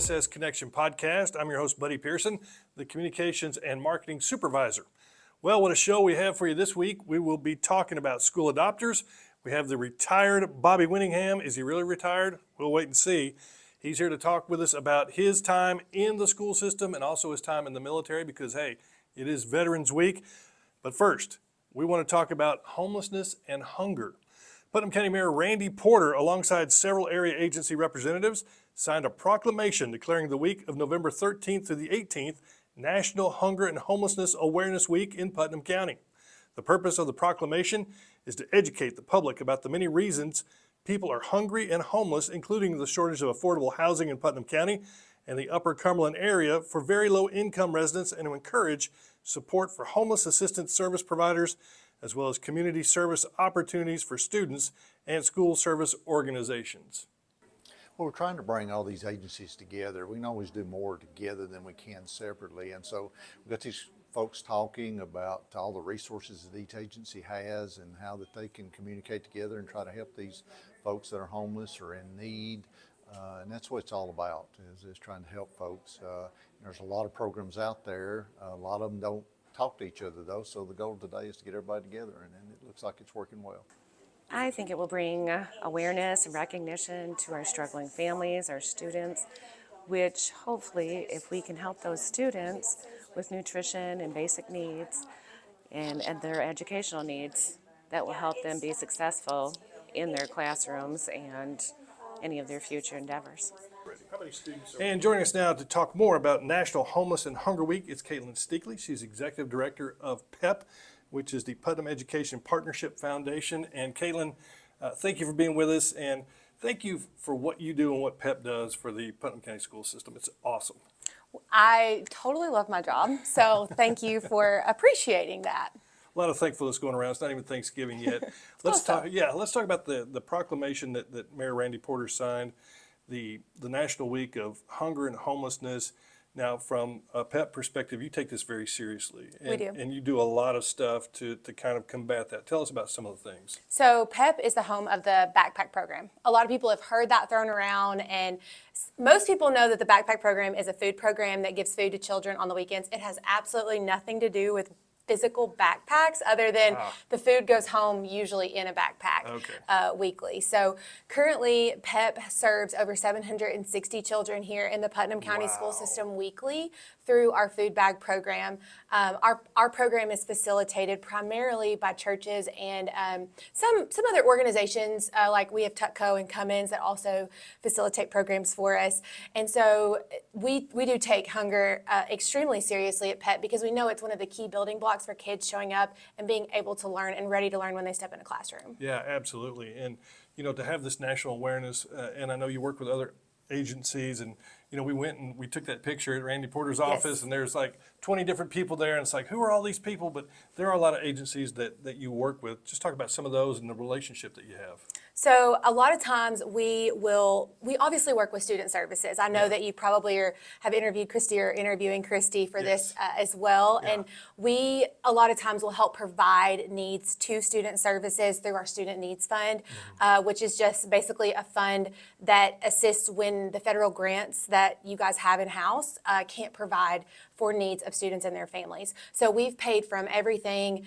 PCSS Connection podcast. I'm your host, Buddy Pearson, the Communications and Marketing Supervisor. Well, what a show we have for you this week. We will be talking about school adopters. We have the retired Bobby Winningham. Is he really retired? We'll wait and see. He's here to talk with us about his time in the school system and also his time in the military because, hey, it is Veterans Week. But first, we want to talk about homelessness and hunger. Putnam County Mayor Randy Porter, alongside several area agency representatives, signed a proclamation declaring the week of November 13th through the 18th National Hunger and Homelessness Awareness Week in Putnam County. The purpose of the proclamation is to educate the public about the many reasons people are hungry and homeless, including the shortage of affordable housing in Putnam County and the Upper Cumberland area for very low income residents, and to encourage support for homeless assistance service providers, as well as community service opportunities for students and school service organizations. Well, we're trying to bring all these agencies together. We can always do more together than we can separately. And so we've got these folks talking about all the resources that each agency has and how that they can communicate together and try to help these folks that are homeless or in need. And that's what it's all about, is trying to help folks. There's a lot of programs out there. A lot of them don't talk to each other though. So the goal today is to get everybody together, and it looks like it's working well. I think it will bring awareness and recognition to our struggling families, our students, which hopefully, if we can help those students with nutrition and basic needs and their educational needs, that will help them be successful in their classrooms and any of their future endeavors. And joining us now to talk more about National Homeless and Hunger Week is Katelyn Steakley. She's Executive Director of P.E.P, which is the Putnam Education Partnership Foundation. And Katelyn, thank you for being with us, and thank you for what you do and what P.E.P does for the Putnam County school system. It's awesome. I totally love my job, so thank you for appreciating that. A lot of thankfulness going around. It's not even Thanksgiving yet. Let's talk about the proclamation that Mayor Randy Porter signed, the National Week of Hunger and Homelessness. Now, from a P.E.P perspective, you take this very seriously. And, We do. And you do a lot of stuff to kind of combat that. Tell us about some of the things. So P.E.P is the home of the backpack program. A lot of people have heard that thrown around, and most people know that the backpack program is a food program that gives food to children on the weekends. It has absolutely nothing to do with physical backpacks other than the food goes home usually in a backpack weekly. So currently P.E.P serves over 760 children here in the Putnam County school system weekly through our food bag program. Our program is facilitated primarily by churches and some other organizations like we have Tutco and Cummins that also facilitate programs for us. And so we do take hunger extremely seriously at P.E.P because we know it's one of the key building blocks for kids showing up and being able to learn and ready to learn when they step in a classroom. Yeah, absolutely. And, to have this national awareness, and I know you work with other agencies, and, we went and we took that picture at Randy Porter's office, and there's like 20 different people there, and it's like, who are all these people? But there are a lot of agencies that you work with. Just talk about some of those and the relationship that you have. So a lot of times we obviously work with student services. I know that you probably have interviewed Christy or interviewing Christy for this as well. Yeah. And we a lot of times will help provide needs to student services through our Student Needs Fund, which is just basically a fund that assists when the federal grants that you guys have in-house can't provide for needs of students and their families. So we've paid from everything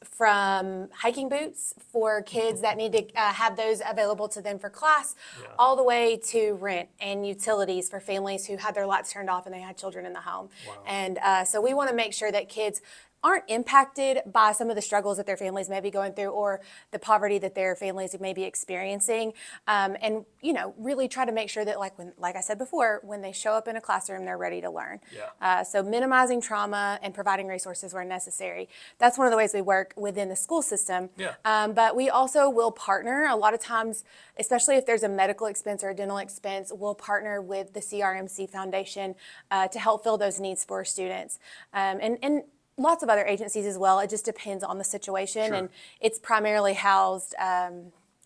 from hiking boots for kids that need to have those available to them for class, all the way to rent and utilities for families who had their lights turned off and they had children in the home. Wow. And so we want to make sure that kids aren't impacted by some of the struggles that their families may be going through or the poverty that their families may be experiencing. And, really try to make sure that like I said before, when they show up in a classroom, they're ready to learn. So minimizing trauma and providing resources where necessary. That's one of the ways we work within the school system. But we also will partner a lot of times, especially if there's a medical expense or a dental expense, we'll partner with the CRMC Foundation to help fill those needs for students. And lots of other agencies as well. It just depends on the situation. And it's primarily housed,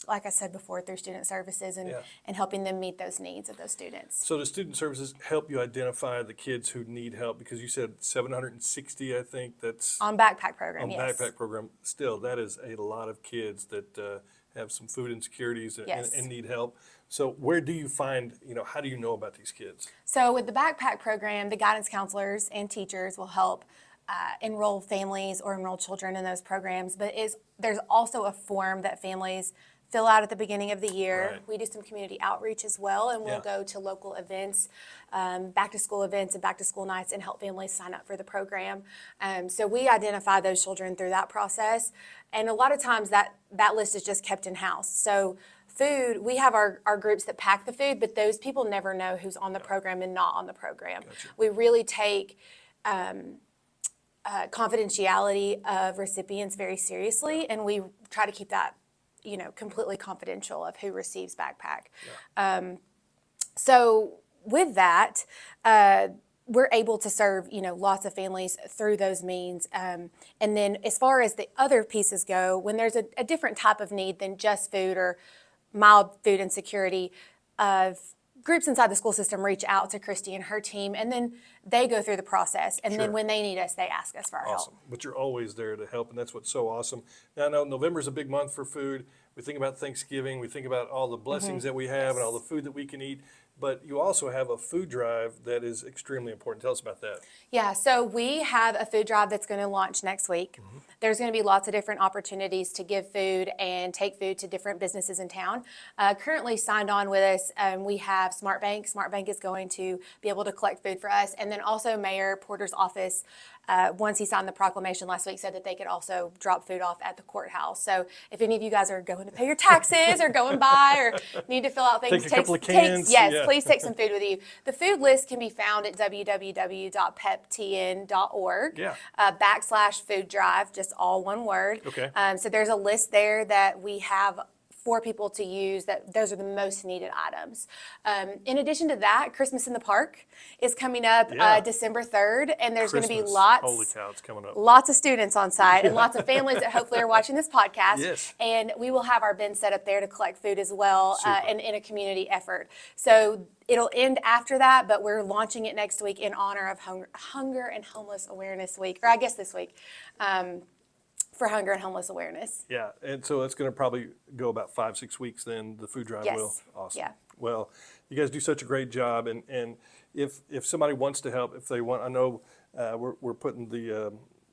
like I said before, through student services and helping them meet those needs of those students. So the student services help you identify the kids who need help, because you said 760, I think that's On backpack program, on yes. backpack program. Still, that is a lot of kids that have some food insecurities and, Yes. and need help. So where do you find, how do you know about these kids? So with the backpack program, the guidance counselors and teachers will help enroll families or enroll children in those programs. But there's also a form that families fill out at the beginning of the year. Right. We do some community outreach as well, and we'll Yeah. go to local events, back to school events and back to school nights, and help families sign up for the program. So we identify those children through that process. And a lot of times that list is just kept in-house. So food, we have our groups that pack the food, but those people never know who's on the program and not on the program. Gotcha. We really take confidentiality of recipients very seriously, and we try to keep that completely confidential of who receives backpack. So with that, we're able to serve, lots of families through those means. And then as far as the other pieces go, when there's a different type of need than just food or mild food insecurity, groups inside the school system reach out to Christy and her team, and then they go through the process. And Sure. then when they need us, they ask us for our Awesome. help. But you're always there to help, and that's what's so awesome. Now, I know November's a big month for food. We think about Thanksgiving. We think about all the blessings that we have and all the food that we can eat. But you also have a food drive that is extremely important. Tell us about that. Yeah, so we have a food drive that's going to launch next week. There's going to be lots of different opportunities to give food and take food to different businesses in town. Currently signed on with us, we have Smart Bank. Smart Bank is going to be able to collect food for us. And then also Mayor Porter's office, once he signed the proclamation last week, said that they could also drop food off at the courthouse. So if any of you guys are going to pay your taxes or going by or need to fill out things, Take a couple of cans, yeah. please take some food with you. The food list can be found at www.peptn.org. Yeah. /food drive, just all one word. Okay. So there's a list there that we have for people to use, that those are the most needed items. In addition to that, Christmas in the Park is coming up Yeah. December 3rd, and there's going to be Christmas. lots. Holy cow, it's coming up. Lots of students on site and lots of families that hopefully are watching this podcast. Yes. And we will have our bin set up there to collect food as well, Super. and in a community effort. So it'll end after that, but we're launching it next week in honor of Hunger and Homeless Awareness Week, or I guess this week, for Hunger and Homeless Awareness. Yeah, and so it's going to probably go about 5-6 weeks then, the food drive Yes. will. Awesome. Yeah. Well, you guys do such a great job, and if somebody wants to help, if they want, I know we're putting the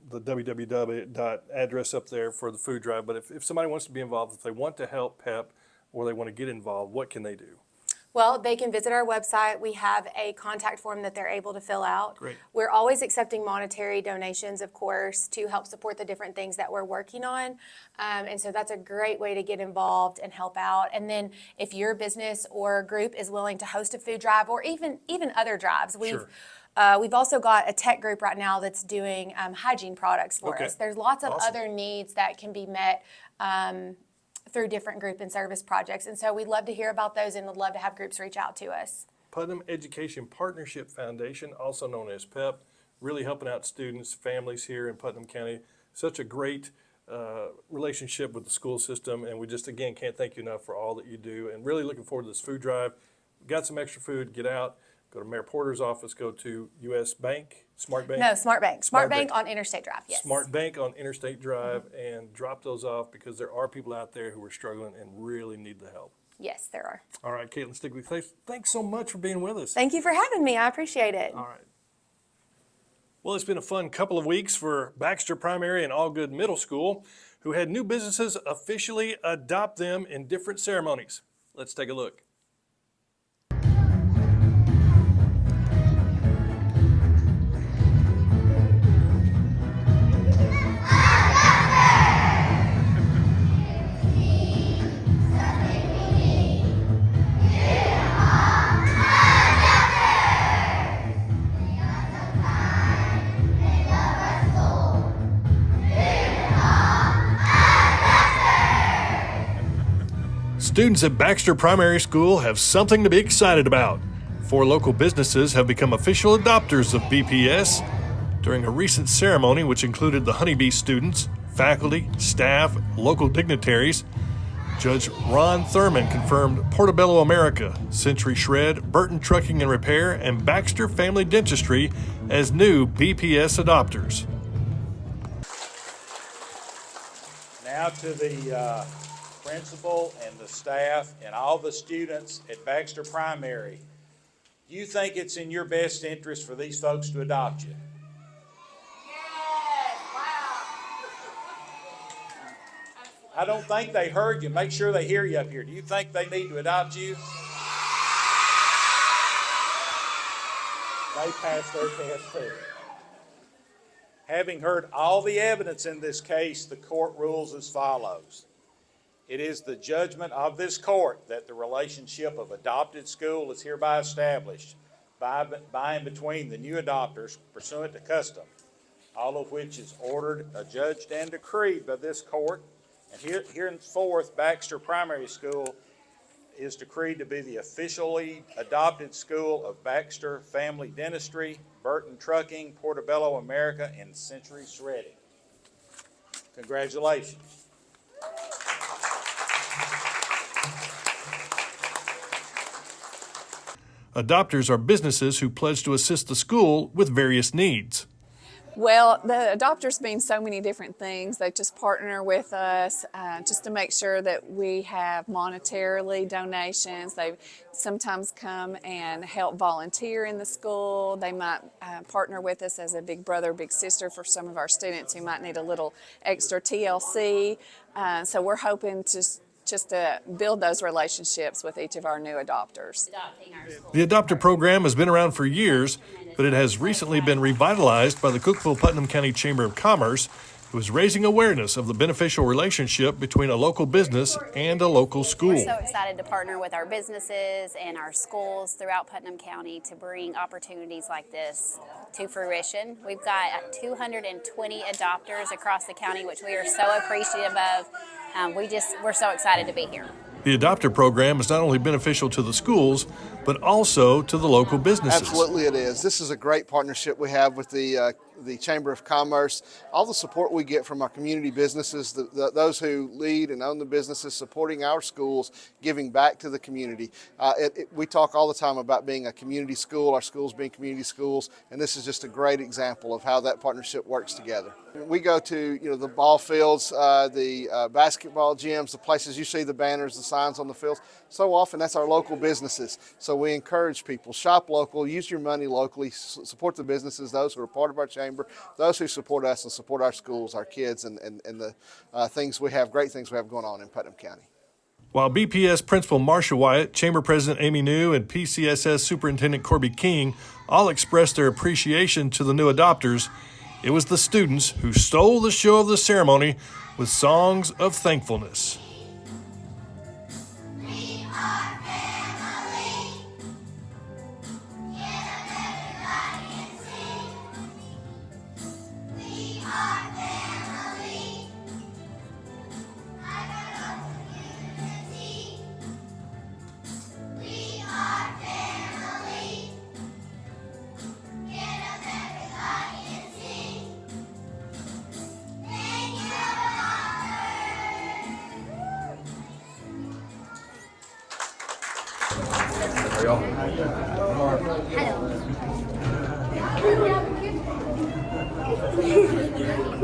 www address up there for the food drive, but if somebody wants to be involved, if they want to help PEP or they want to get involved, what can they do? Well, they can visit our website. We have a contact form that they're able to fill out. Great. We're always accepting monetary donations, of course, to help support the different things that we're working on. And so that's a great way to get involved and help out. And then if your business or group is willing to host a food drive, or even other drives, Sure. We've also got a tech group right now that's doing hygiene products for Okay. us. There's lots of Awesome. other needs that can be met through different group and service projects. And so we'd love to hear about those, and would love to have groups reach out to us. Putnam Education Partnership Foundation, also known as PEP, really helping out students, families here in Putnam County. Such a great relationship with the school system, and we just, again, can't thank you enough for all that you do, and really looking forward to this food drive. Got some extra food, get out, go to Mayor Porter's office, go to US Bank, Smart Bank. No, Smart Bank. Smart Bank Bank. on Interstate Drive, yes. Smart Bank on Interstate Drive, and drop those off, because there are people out there who are struggling and really need the help. Yes, there are. All right, Katelyn Steakley, thanks so much for being with us. Thank you for having me. I appreciate it. All right. Well, it's been a fun couple of weeks for Baxter Primary and Allgood Middle School, who had new businesses officially adopt them in different ceremonies. Let's take a look. Students at Baxter Primary School have something to be excited about. 4 local businesses have become official adopters of BPS during a recent ceremony which included the Honeybee students, faculty, staff, local dignitaries. Judge Ron Thurman confirmed Portobello America, Century Shred, Burton Trucking and Repair, and Baxter Family Dentistry as new BPS adopters. Now to the principal and the staff and all the students at Baxter Primary, you think it's in your best interest for these folks to adopt you? I don't think they heard you. Make sure they hear you up here. Do you think they need to adopt you? They passed their test too. Having heard all the evidence in this case, the court rules as follows. It is the judgment of this court that the relationship of adopted school is hereby established by and between the new adopters pursuant to custom, all of which is ordered, adjudged, and decreed by this court. And henceforth, Baxter Primary School is decreed to be the officially adopted school of Baxter Family Dentistry, Burton Trucking, Portobello America, and Century Shredding. Congratulations. Adopters are businesses who pledge to assist the school with various needs. Well, the adopters mean so many different things. They just partner with us just to make sure that we have monetarily donations. They sometimes come and help volunteer in the school. They might partner with us as a big brother, big sister for some of our students who might need a little extra TLC. So we're hoping to just to build those relationships with each of our new adopters. The adopter program has been around for years, but it has recently been revitalized by the Cookeville-Putnam County Chamber of Commerce, who is raising awareness of the beneficial relationship between a local business and a local school. We're so excited to partner with our businesses and our schools throughout Putnam County to bring opportunities like this to fruition. We've got 220 adopters across the county, which we are so appreciative of. We're so excited to be here. The adopter program is not only beneficial to the schools, but also to the local businesses. Absolutely it is. This is a great partnership we have with the Chamber of Commerce. All the support we get from our community businesses, those who lead and own the businesses, supporting our schools, giving back to the community. We talk all the time about being a community school, our schools being community schools, and this is just a great example of how that partnership works together. We go to the ball fields, the basketball gyms, the places you see the banners, the signs on the fields. So often that's our local businesses. So we encourage people, shop local, use your money locally, support the businesses, those who are part of our chamber, those who support us and support our schools, our kids, and the things we have, great things we have going on in Putnam County. While BPS Principal Marsha Wyatt, Chamber President Amy New, and PCSS Superintendent Corby King all expressed their appreciation to the new adopters, it was the students who stole the show of the ceremony with songs of thankfulness.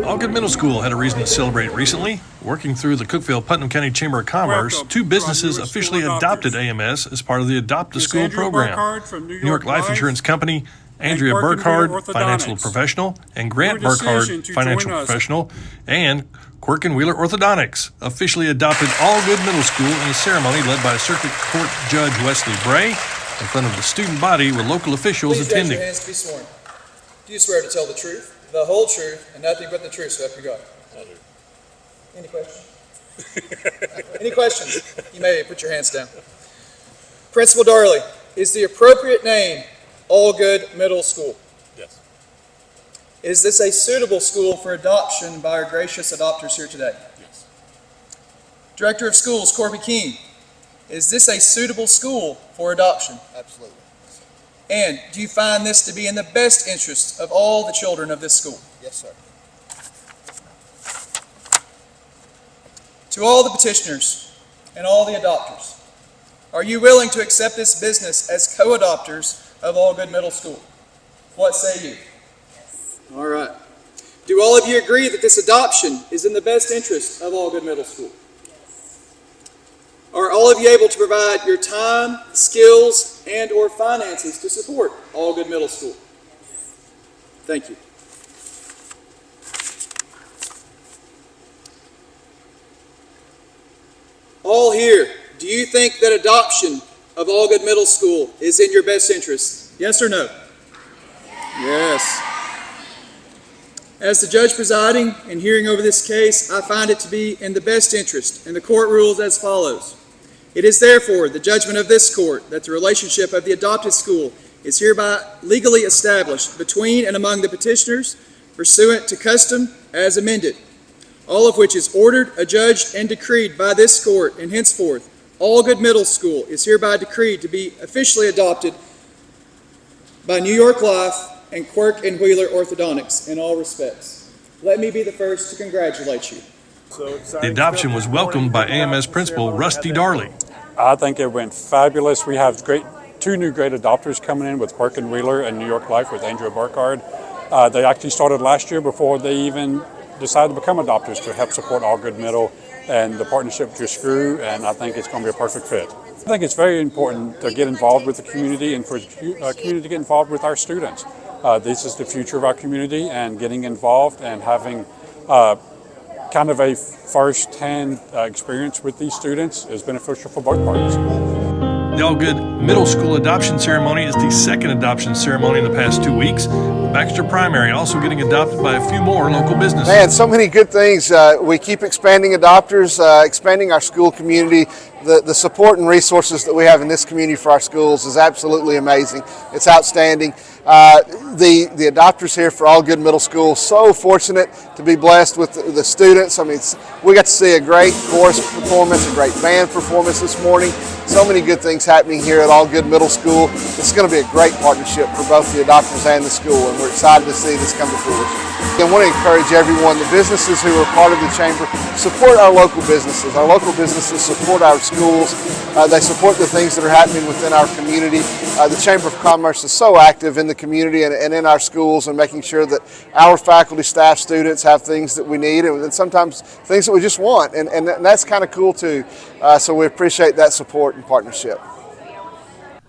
Allgood Middle School had a reason to celebrate recently. Working through the Cookeville-Putnam County Chamber of Commerce, Welcome two businesses to our new officially school adopted adopters. AMS as part of the Adopt a Ms. School Andrea program. Burkhardt from New New York York Life Life Insurance Company, Andrea Quirk and Burkhardt, Wheeler financial Orthodontics. professional, and Grant Your decision Burkhardt, to financial join us. professional, and Quirk and Wheeler Orthodontics officially adopted Allgood Middle School in a ceremony led by Circuit Court Judge Wesley Bray in front of the student body with local officials Please attending. raise your hands to be sworn. Do you swear to tell the truth, the whole truth, and nothing but the truth, so help you God? I do. Any questions? Any questions? You may put your hands down. Principal Darley, is the appropriate name Allgood Middle School? Yes. Is this a suitable school for adoption by our gracious adopters here today? Yes. Director of Schools, Corby King, is this a suitable school for adoption? Absolutely. And do you find this to be in the best interest of all the children of this school? Yes, sir. To all the petitioners and all the adopters, are you willing to accept this business as co-adopters of Allgood Middle School? What say you? Yes. All right. Do all of you agree that this adoption is in the best interest of Allgood Middle School? Yes. Are all of you able to provide your time, skills, and/or finances to support Allgood Middle School? Thank you. All here, do you think that adoption of Allgood Middle School is in your best interest? Yes or no? Yes. As the judge presiding and hearing over this case, I find it to be in the best interest, and the court rules as follows. It is therefore the judgment of this court that the relationship of the adopted school is hereby legally established between and among the petitioners pursuant to custom as amended, all of which is ordered, adjudged, and decreed by this court, and henceforth Allgood Middle School is hereby decreed to be officially adopted by New York Life and Quirk and Wheeler Orthodontics in all respects. Let me be the first to congratulate you. The adoption was welcomed by AMS Principal Rusty Darley. I think it went fabulous. We have two new great adopters coming in with Quirk and Wheeler and New York Life with Andrew Burkhardt. They actually started last year before they even decided to become adopters to help support Allgood Middle and the partnership with your SCREW, and I think it's going to be a perfect fit. I think it's very important to get involved with the community and for the community to get involved with our students. This is the future of our community, and getting involved and having kind of a first-hand experience with these students is beneficial for both parties. The Allgood Middle School adoption ceremony is the second adoption ceremony in the past 2 weeks. Baxter Primary also getting adopted by a few more local businesses. Man, so many good things. We keep expanding adopters, expanding our school community. The support and resources that we have in this community for our schools is absolutely amazing. It's outstanding. The adopters here for Allgood Middle School, so fortunate to be blessed with the students. I mean, we got to see a great chorus performance, a great band performance this morning. So many good things happening here at Allgood Middle School. It's going to be a great partnership for both the adopters and the school, and we're excited to see this come to fruition. I want to encourage everyone, the businesses who are part of the Chamber, support our local businesses. Our local businesses support our schools. They support the things that are happening within our community. The Chamber of Commerce is so active in the community and in our schools, and making sure that our faculty, staff, students have things that we need, and sometimes things that we just want, and that's kind of cool too. So we appreciate that support and partnership.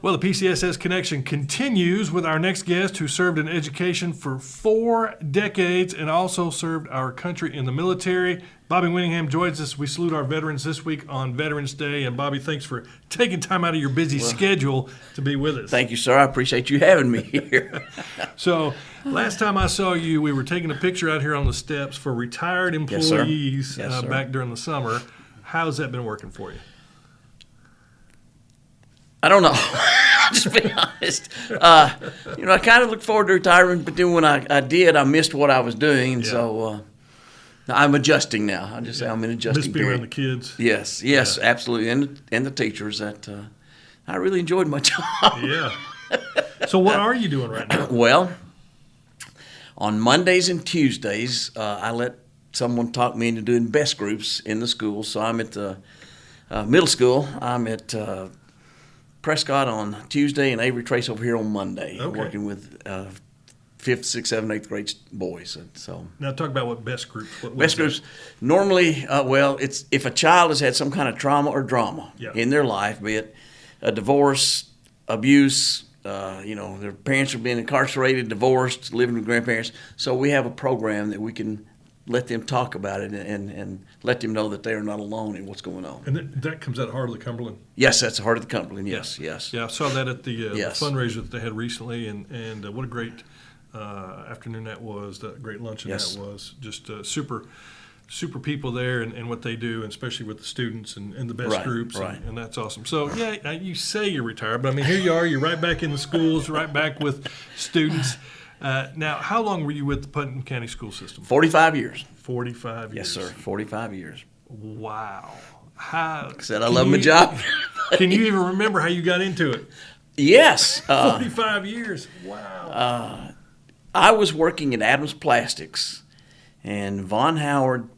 Well, the PCSS Connection continues with our next guest, who served in education for 4 decades and also served our country in the military. Bobby Winningham joins us. We salute our veterans this week on Veterans Day. And Bobby, thanks for taking time out of your busy schedule to be with us. Thank you, sir. I appreciate you having me here. So last time I saw you, we were taking a picture out here on the steps for retired employees back during the summer. How's that been working for you? I don't know. I'll just be honest. I kind of looked forward to retirement, but then when I did, I missed what I was doing. Yeah. So I'm adjusting now. I'll just say I'm in adjusting Miss being around the kids. Yes, absolutely, and the teachers. That I really enjoyed my job. Yeah. So what are you doing right now? Well, on Mondays and Tuesdays, I let someone talk me into doing best groups in the school. So I'm at the middle school. I'm at Prescott on Tuesday and Avery Trace over here on Monday, working with 5th, 6th, 7th, 8th grade boys. And so now talk about what best groups. Best groups normally, it's if a child has had some kind of trauma or drama in their life, be it a divorce, abuse, their parents are being incarcerated, divorced, living with grandparents. So we have a program that we can let them talk about it and let them know that they are not alone in what's going on. And that comes out of Heart of the Cumberland? Yes, that's the Heart of the Cumberland, yes. Yeah, I saw that at the fundraiser that they had recently, and what a great afternoon that was, that great luncheon that was. Just super people there and what they do, and especially with the students and the best groups, and that's awesome. So, you say you're retired, but I mean, here you are, you're right back in the schools, right back with students. Now, how long were you with the Putnam County school system? 45 years. 45 years. Yes, sir. 45 years. Wow. I love my job. Can you even remember how you got into it? Yes. 45 years. Wow. I was working at Adams Plastics, and Von Howard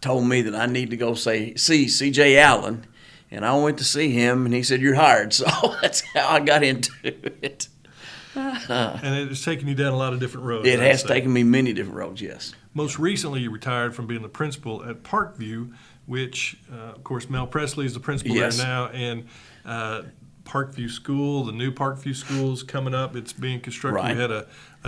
told me that I need to go see C.J. Allen, and I went to see him, and he said, "You're hired." So that's how I got into it. And it's taken you down a lot of different roads. It has taken me many different roads, yes. Most recently, you retired from being the principal at Parkview, which, of course, Mel Presley is the principal Yes. there now, and Parkview School, the new Parkview School is coming up. It's being constructed. Right. We had a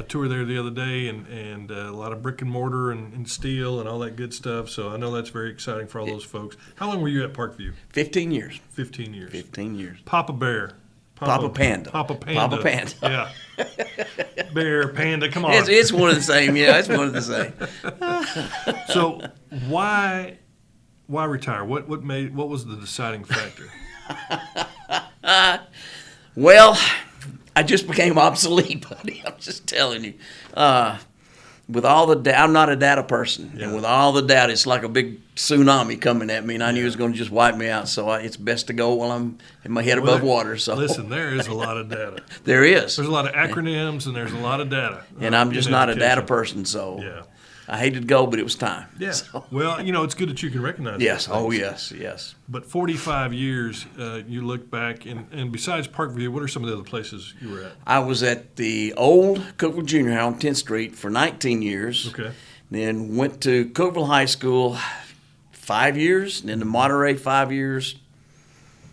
tour there the other day, and a lot of brick and mortar and steel and all that good stuff. So I know that's very exciting for all those folks. How long were you at Parkview? 15 years. 15 years. 15 years. Papa Bear. Papa Panda. Papa Panda. Papa Panda. Yeah. Bear, Panda, come on. It's one of the same. Yeah, it's one of the same. So why retire? What was the deciding factor? Well, I just became obsolete, buddy. I'm just telling you. With all the doubt, I'm not a data person, Yeah. and with all the doubt, it's like a big tsunami coming at me, and I knew it was going to just wipe me out. So it's best to go while I'm in my head above water. So Listen, there is a lot of data. there is, There's a lot of acronyms and there's a lot of data. and I'm just in not a data education. person. So Yeah. I hated to go, but it was time. Yeah. So, Well, it's good that you can recognize yes. those Oh, things. yes. Yes. But 45 years, you look back, and besides Parkview, what are some of the other places you were at? I was at the old Cookville Junior High on 10th Street for 19 years. Okay. Then went to Cookville High School 5 years, and then to Monterey 5 years,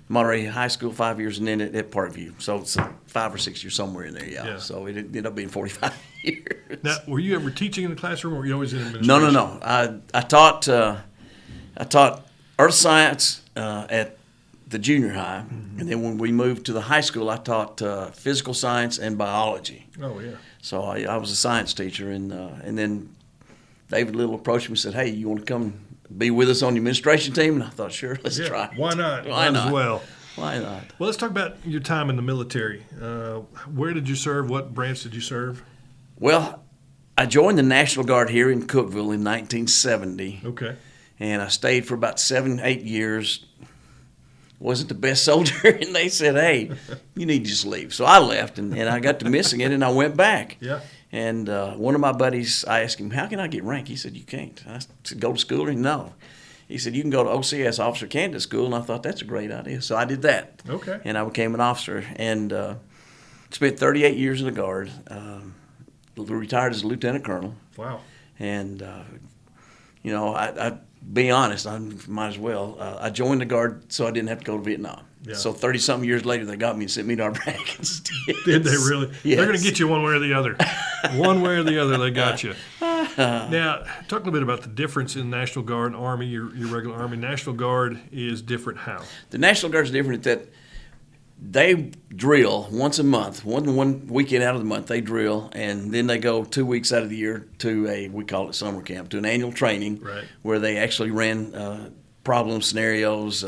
Monterey High School 5 years, and then at Parkview. So it's 5 or 6 years somewhere in there, Yeah. So it ended up being 45 years. Now, were you ever teaching in the classroom, or were you always in administration? No. I taught earth science at the junior high, and then when we moved to the high school, I taught physical science and biology. Oh, yeah. So I was a science teacher, and then David Little approached me and said, "Hey, you want to come be with us on the administration team?" And I thought, sure, let's Yeah. try it. Why not? Why Might not? as well. Why not? Well, let's talk about your time in the military. Where did you serve? What branch did you serve? Well, I joined the National Guard here in Cookville in 1970, Okay. and I stayed for about 7-8 years. Wasn't the best soldier, and they said, "Hey, you need to just leave." So I left, and I got to missing it, and I went back. Yeah. And one of my buddies, I asked him, "How can I get rank?" He said, "You can't." I said, "Go to school?" And no. He said, "You can go to OCS, Officer Candidate School." And I thought, that's a great idea. So I did that. Okay. And I became an officer, and spent 38 years in the Guard. Retired as a lieutenant colonel. Wow. And, I be honest, I might as well. I joined the Guard so I didn't have to go to Vietnam. Yeah. So 30-something years later, they got me and sent me to Iraq instead. Did they really? Yes. They're going to get you one way or the other. One way or the other, they got you. Now, talk a little bit about the difference in National Guard and Army, your regular Army. National Guard is different how? The National Guard is different in that they drill once a month, one weekend out of the month they drill, and then they go 2 weeks out of the year to we call it summer camp, to an annual training Right. where they actually ran problem scenarios,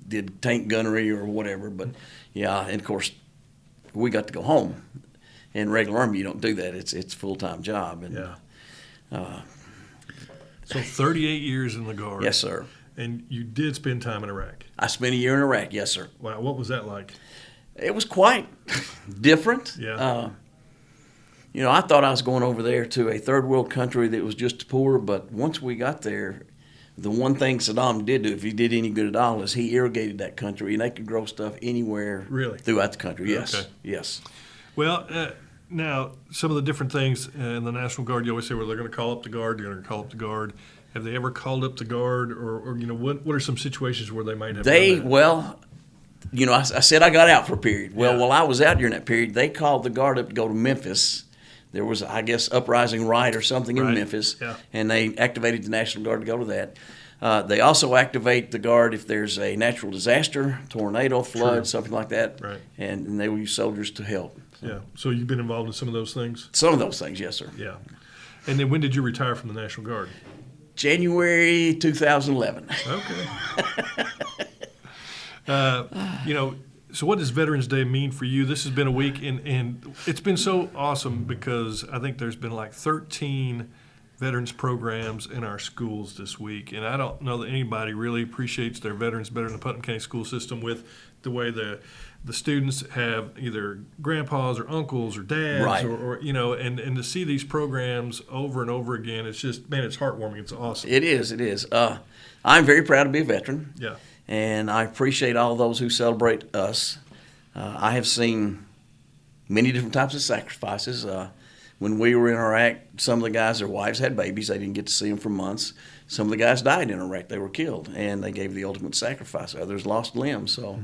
did tank gunnery or whatever. But yeah, and of course we got to go home. In regular Army, you don't do that. It's a full-time job. And, Yeah. So 38 years in the Guard. yes, sir. And you did spend time in Iraq. I spent a year in Iraq. Yes, sir. Wow, what was that like? It was quite different. Yeah. I thought I was going over there to a third world country that was just poor, but once we got there, the one thing Saddam did do, if he did any good at all, is he irrigated that country, and they could grow stuff anywhere Really? throughout the country. Yes, Okay. yes. Well, now, some of the different things in the National Guard, you always say, well, they're going to call up the Guard, they're going to call up the Guard. Have they ever called up the Guard, or what are some situations where they might have done that? I said I got out for a period. Well, Yeah. while I was out during that period, they called the Guard up to go to Memphis. There was, I guess, uprising right or something in Right. Memphis, Yeah. and they activated the National Guard to go to that. They also activate the Guard if there's a natural disaster, tornado, flood, True. something like that, Right. and they will use soldiers to help. Yeah. So you've been involved in some of those things? Some of those things, yes, sir. Yeah. And then when did you retire from the National Guard? January 2011. Okay. So what does Veterans Day mean for you? This has been a week, and it's been so awesome because I think there's been like 13 veterans programs in our schools this week, and I don't know that anybody really appreciates their veterans better than the Putnam County school system, with the way the students have either grandpas or uncles or dads, Right. or and to see these programs over and over again, it's just, man, it's heartwarming. It's awesome. It is. I'm very proud to be a veteran. Yeah. And I appreciate all those who celebrate us. I have seen many different types of sacrifices. When we were in Iraq, some of the guys, their wives had babies. They didn't get to see them for months. some of the guys died in a wreck. They were killed, and they gave the ultimate sacrifice. Others lost limbs. So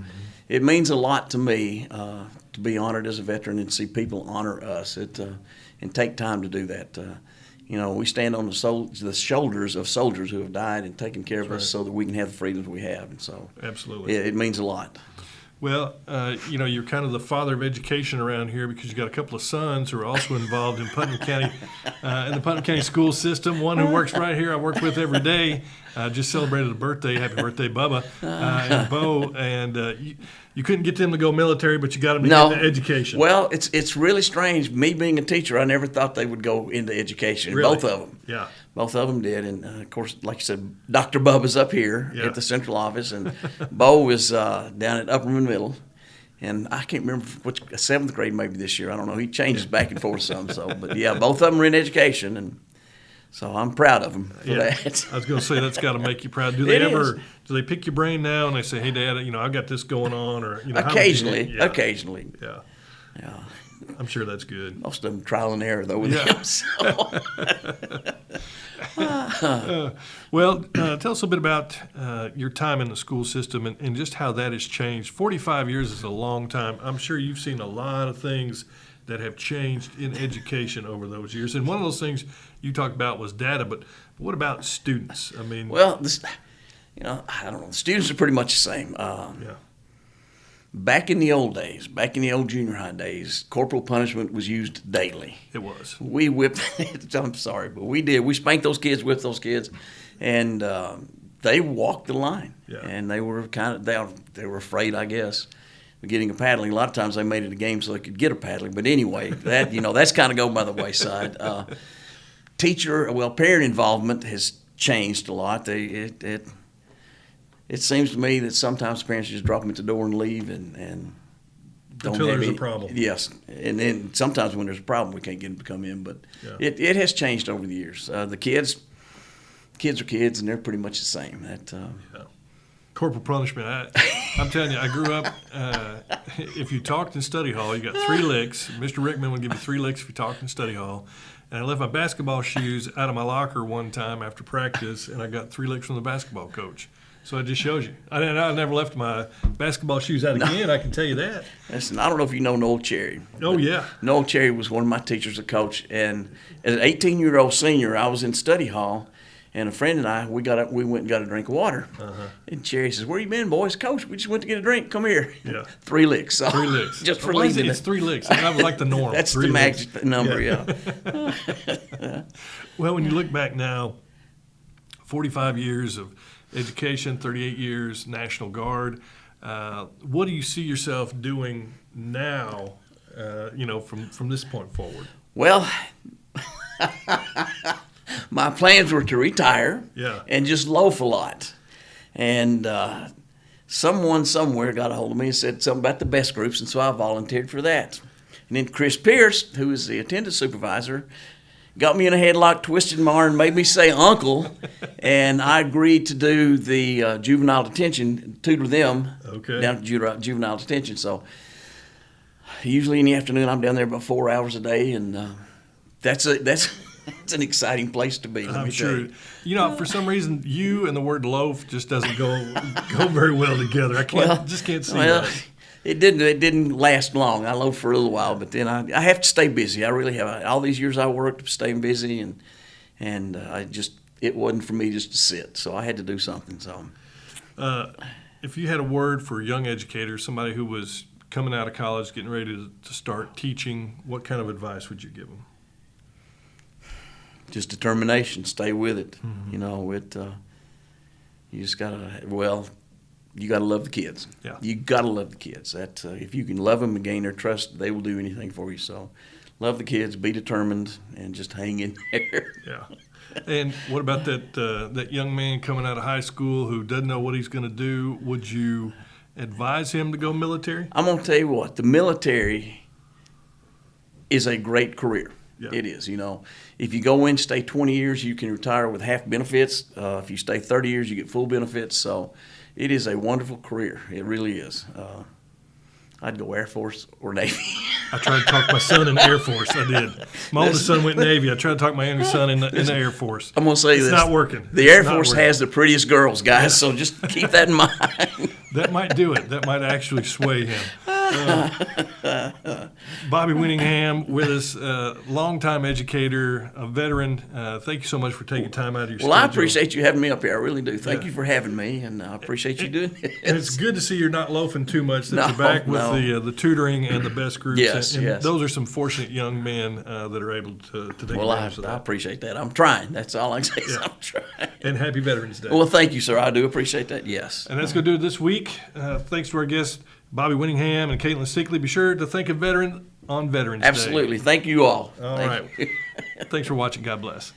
it means a lot to me to be honored as a veteran and see people honor us and take time to do that. We stand on the shoulders of soldiers who have died and taken care of us so that we can have the freedoms we have. And so Absolutely. it means a lot. Well, you're kind of the father of education around here because you got a couple of sons who are also involved in Putnam County, in the Putnam County school system. One who works right here, I work with every day. Just celebrated a birthday. Happy birthday, Bubba and Bo. And you couldn't get them to go military, but you got them to get into education. Well, it's really strange. Me being a teacher, I never thought they would go into education. Really? Both of them. Yeah. Both of them did. And, of course, like you said, Dr. Bubba's up here Yeah. at the central office, and Bo is down at Upperman Middle. And I can't remember which, 7th grade maybe this year. I don't know. He changes back and forth some. But, yeah, both of them are in education, and so I'm proud of them for that. I was going to say that's got to make you proud. Do they It ever? is. Do they pick your brain now and they say, "Hey, Dad, I've got this going on," or how would you- Occasionally. Yeah. Occasionally. Yeah. Yeah. I'm sure that's good. Most of them trial and error, though, with Yeah. them. So. Well, tell us a bit about your time in the school system and just how that has changed. 45 years is a long time. I'm sure you've seen a lot of things that have changed in education over those years. And one of those things you talked about was data, but what about students? I mean, Well, I don't know. The students are pretty much the same. yeah, Back in the old days, back in the old junior high days, corporal punishment was used daily. it was. We whipped, I'm sorry, but we did. We spanked those kids, whipped those kids, and they walked the line. Yeah. And they were they were afraid, I guess, of getting a paddling. A lot of times they made it a game so they could get a paddling. But anyway, that's kind of going by the wayside. Parent involvement has changed a lot. It seems to me that sometimes parents just drop them at the door and leave and don't Until have there's a any- problem. Yes, and then sometimes when there's a problem, we can't get them to come in. But Yeah. it has changed over the years. The kids are kids, and they're pretty much the same. Corporal punishment. I'm telling you, I grew up. If you talked in study hall, you got 3 licks. Mr. Rickman would give you 3 licks if you talked in study hall. And I left my basketball shoes out of my locker one time after practice, and I got 3 licks from the basketball coach. So it just shows you. I never left my basketball shoes out again. I can tell you that. Listen, I don't know if you know Noel Cherry. Oh yeah. Noel Cherry was one of my teachers, a coach, and as an 18-year-old senior, I was in study hall, and a friend and I, we went and got a drink of water. And Cherry says, "Where you been, boys? Coach, we just went to get a drink. Come here." Yeah. 3 licks. So 3 licks. just for Why is it- leaving It's it. 3 licks. That was like the norm. That's 3 the licks. magic number, yeah. Well, when you look back now, 45 years of education, 38 years National Guard. What do you see yourself doing now? From this point forward. Well, my plans were to retire Yeah. and just loaf a lot. And someone somewhere got a hold of me and said something about the best groups, and so I volunteered for that. And then Chris Pierce, who is the attendance supervisor, got me in a headlock, twisted my arm, made me say uncle, and I agreed to do the juvenile detention, tutor them Okay. down to juvenile detention. So usually in the afternoon, I'm down there about 4 hours a day, and that's an exciting place to be. let I'm me tell sure. you. For some reason, you and the word loaf just doesn't go very well together. I just can't see that. It didn't last long. I loafed for a little while, but then I have to stay busy. I really have. All these years I worked, staying busy, and it wasn't for me just to sit. So I had to do something. So If you had a word for a young educator, somebody who was coming out of college, getting ready to start teaching, what kind of advice would you give them? just determination. Stay with it. Mm-hmm. You just gotta. You got to love the kids. Yeah. You got to love the kids. That if you can love them and gain their trust, they will do anything for you. So, love the kids, be determined, and just hang in there. Yeah. And what about that young man coming out of high school who doesn't know what he's going to do? Would you advise him to go military? I'm going to tell you what, the military is a great career. Yeah. It is. If you go in, stay 20 years, you can retire with half benefits. If you stay 30 years, you get full benefits. So it is a wonderful career. It really is. I'd go Air Force or Navy. I tried to talk my son in the Air Force. I did. My oldest son went Navy. I tried to talk my younger son in the Air Force. I'm going to say it's this. It's not working. The Air It's not Force working. has the prettiest girls, guys, so just keep that in mind. That might do it. That might actually sway him. Bobby Winningham with us, longtime educator, a veteran. Thank you so much for taking time out of your schedule. Well, I appreciate you having me up here. I really do. Thank you for having me, and I appreciate you doing it. And it's good to see you're not loafing too much, that you're back with the tutoring and the best groups. Yes, and yes. Those are some fortunate young men that are able to take advantage of that. I appreciate that. I'm trying. That's all I can say is I'm trying. And happy Veterans Day. Well, thank you, sir. I do appreciate that. Yes. And that's going to do it this week. Thanks to our guests, Bobby Winningham and Katelyn Steakley. Be sure to think of veteran on Veterans Day. Absolutely. Thank you all. All right. Thanks for watching. God bless.